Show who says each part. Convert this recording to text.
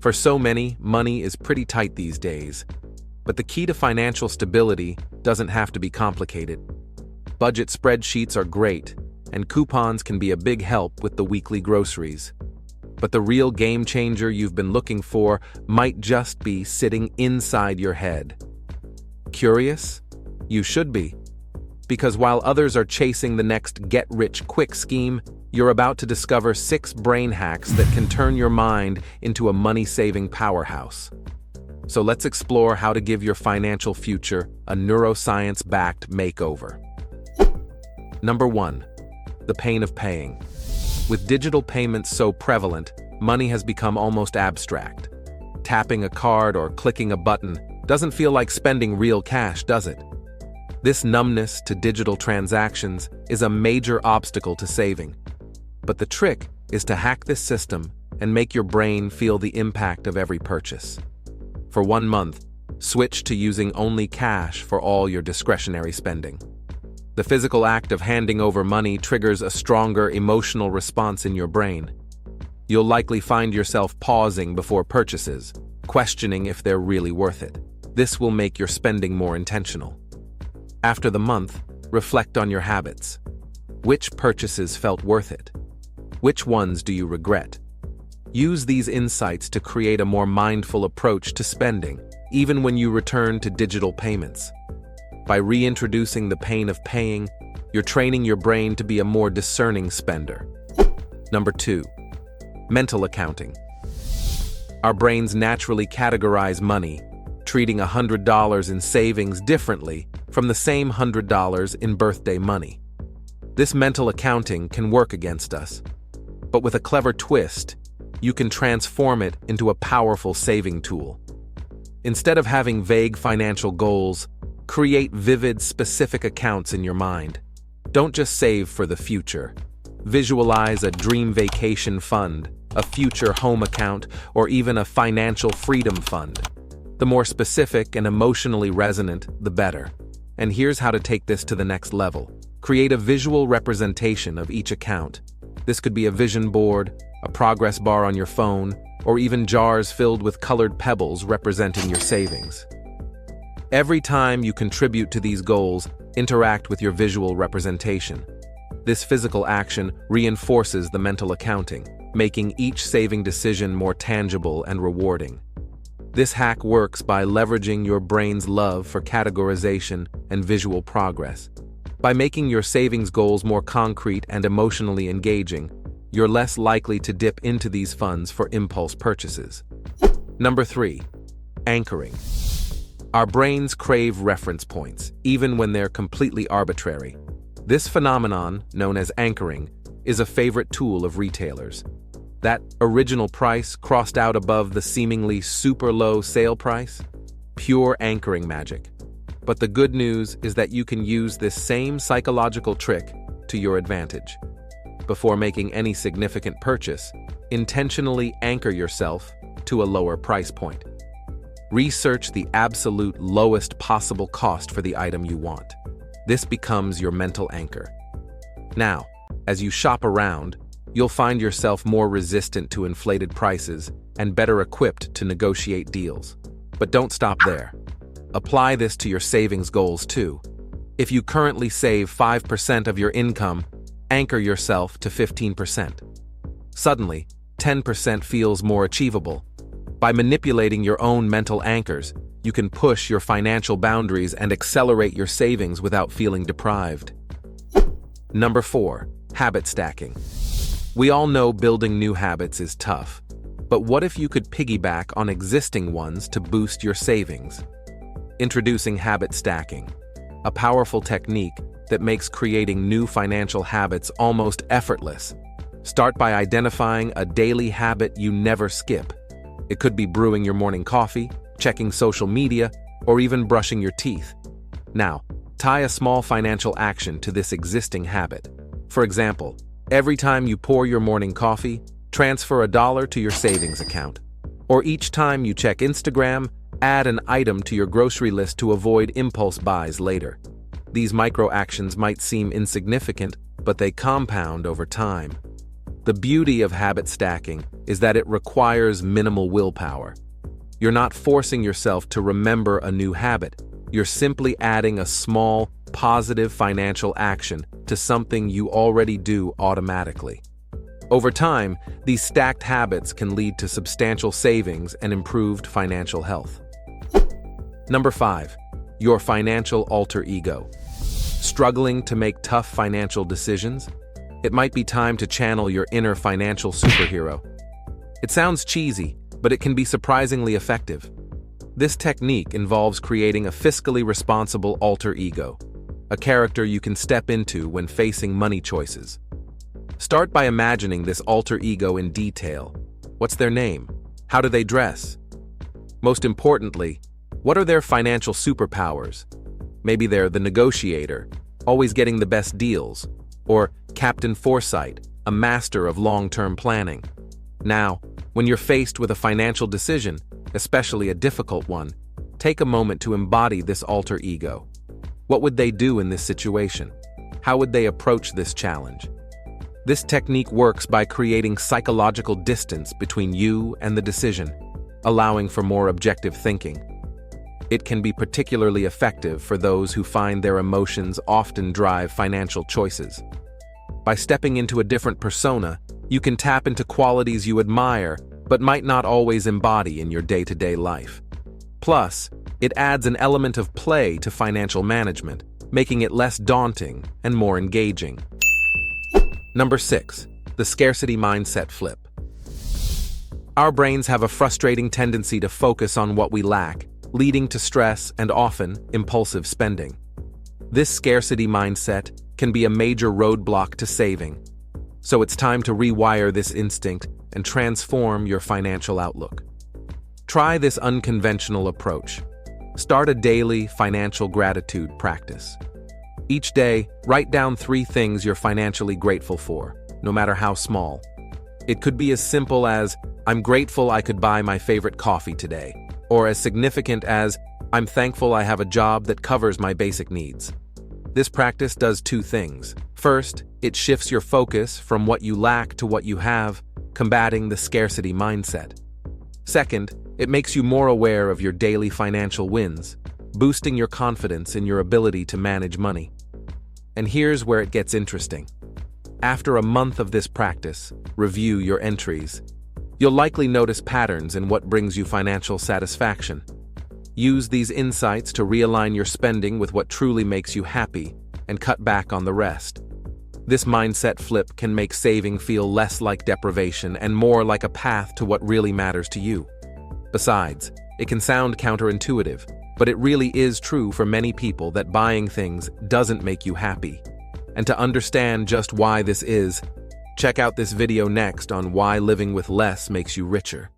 Speaker 1: For so many, money is pretty tight these days. But the key to financial stability doesn't have to be complicated. Budget spreadsheets are great, and coupons can be a big help with the weekly groceries. But the real game changer you've been looking for might just be sitting inside your head. Curious? You should be. Because while others are chasing the next get-rich-quick scheme, you're about to discover 6 brain hacks that can turn your mind into a money-saving powerhouse. So let's explore how to give your financial future a neuroscience-backed makeover. Number 1. The pain of paying. With digital payments so prevalent, money has become almost abstract. Tapping a card or clicking a button doesn't feel like spending real cash, does it? This numbness to digital transactions is a major obstacle to saving. But the trick is to hack this system and make your brain feel the impact of every purchase. For 1 month, switch to using only cash for all your discretionary spending. The physical act of handing over money triggers a stronger emotional response in your brain. You'll likely find yourself pausing before purchases, questioning if they're really worth it. This will make your spending more intentional. After the month, reflect on your habits. Which purchases felt worth it? Which ones do you regret? Use these insights to create a more mindful approach to spending, even when you return to digital payments. By reintroducing the pain of paying, you're training your brain to be a more discerning spender. Number 2. Mental accounting. Our brains naturally categorize money, treating $100 in savings differently from the same $100 in birthday money. This mental accounting can work against us, but with a clever twist, you can transform it into a powerful saving tool. Instead of having vague financial goals, create vivid, specific accounts in your mind. Don't just save for the future. Visualize a dream vacation fund, a future home account, or even a financial freedom fund. The more specific and emotionally resonant, the better. And here's how to take this to the next level. Create a visual representation of each account. This could be a vision board, a progress bar on your phone, or even jars filled with colored pebbles representing your savings. Every time you contribute to these goals, interact with your visual representation. This physical action reinforces the mental accounting, making each saving decision more tangible and rewarding. This hack works by leveraging your brain's love for categorization and visual progress. By making your savings goals more concrete and emotionally engaging, you're less likely to dip into these funds for impulse purchases. Number 3. Anchoring. Our brains crave reference points, even when they're completely arbitrary. This phenomenon, known as anchoring, is a favorite tool of retailers. That original price crossed out above the seemingly super low sale price? Pure anchoring magic. But the good news is that you can use this same psychological trick to your advantage. Before making any significant purchase, intentionally anchor yourself to a lower price point. Research the absolute lowest possible cost for the item you want. This becomes your mental anchor. Now, as you shop around, you'll find yourself more resistant to inflated prices and better equipped to negotiate deals. But don't stop there. Apply this to your savings goals too. If you currently save 5% of your income, anchor yourself to 15%. Suddenly, 10% feels more achievable. By manipulating your own mental anchors, you can push your financial boundaries and accelerate your savings without feeling deprived. Number 4. Habit stacking. We all know building new habits is tough, but what if you could piggyback on existing ones to boost your savings? Introducing habit stacking, a powerful technique that makes creating new financial habits almost effortless. Start by identifying a daily habit you never skip. It could be brewing your morning coffee, checking social media, or even brushing your teeth. Now, tie a small financial action to this existing habit. For example, every time you pour your morning coffee, transfer $1 to your savings account. Or each time you check Instagram, add an item to your grocery list to avoid impulse buys later. These micro actions might seem insignificant, but they compound over time. The beauty of habit stacking is that it requires minimal willpower. You're not forcing yourself to remember a new habit. You're simply adding a small, positive financial action to something you already do automatically. Over time, these stacked habits can lead to substantial savings and improved financial health. Number 5. Your financial alter ego. Struggling to make tough financial decisions? It might be time to channel your inner financial superhero. It sounds cheesy, but it can be surprisingly effective. This technique involves creating a fiscally responsible alter ego, a character you can step into when facing money choices. Start by imagining this alter ego in detail. What's their name? How do they dress? Most importantly, what are their financial superpowers? Maybe they're the negotiator, always getting the best deals, or Captain Foresight, a master of long-term planning. Now, when you're faced with a financial decision, especially a difficult one, take a moment to embody this alter ego. What would they do in this situation? How would they approach this challenge? This technique works by creating psychological distance between you and the decision, allowing for more objective thinking. It can be particularly effective for those who find their emotions often drive financial choices. By stepping into a different persona, you can tap into qualities you admire but might not always embody in your day-to-day life. Plus, it adds an element of play to financial management, making it less daunting and more engaging. Number 6. The scarcity mindset flip. Our brains have a frustrating tendency to focus on what we lack, leading to stress and often impulsive spending. This scarcity mindset can be a major roadblock to saving, so it's time to rewire this instinct and transform your financial outlook. Try this unconventional approach. Start a daily financial gratitude practice. Each day, write down 3 things you're financially grateful for, no matter how small. It could be as simple as, "I'm grateful I could buy my favorite coffee today," or as significant as, "I'm thankful I have a job that covers my basic needs." This practice does 2 things. First, it shifts your focus from what you lack to what you have, combating the scarcity mindset. Second, it makes you more aware of your daily financial wins, boosting your confidence in your ability to manage money. And here's where it gets interesting. After a month of this practice, review your entries. You'll likely notice patterns in what brings you financial satisfaction. Use these insights to realign your spending with what truly makes you happy and cut back on the rest. This mindset flip can make saving feel less like deprivation and more like a path to what really matters to you. Besides, it can sound counterintuitive, but it really is true for many people that buying things doesn't make you happy. And to understand just why this is, check out this video next on why living with less makes you richer.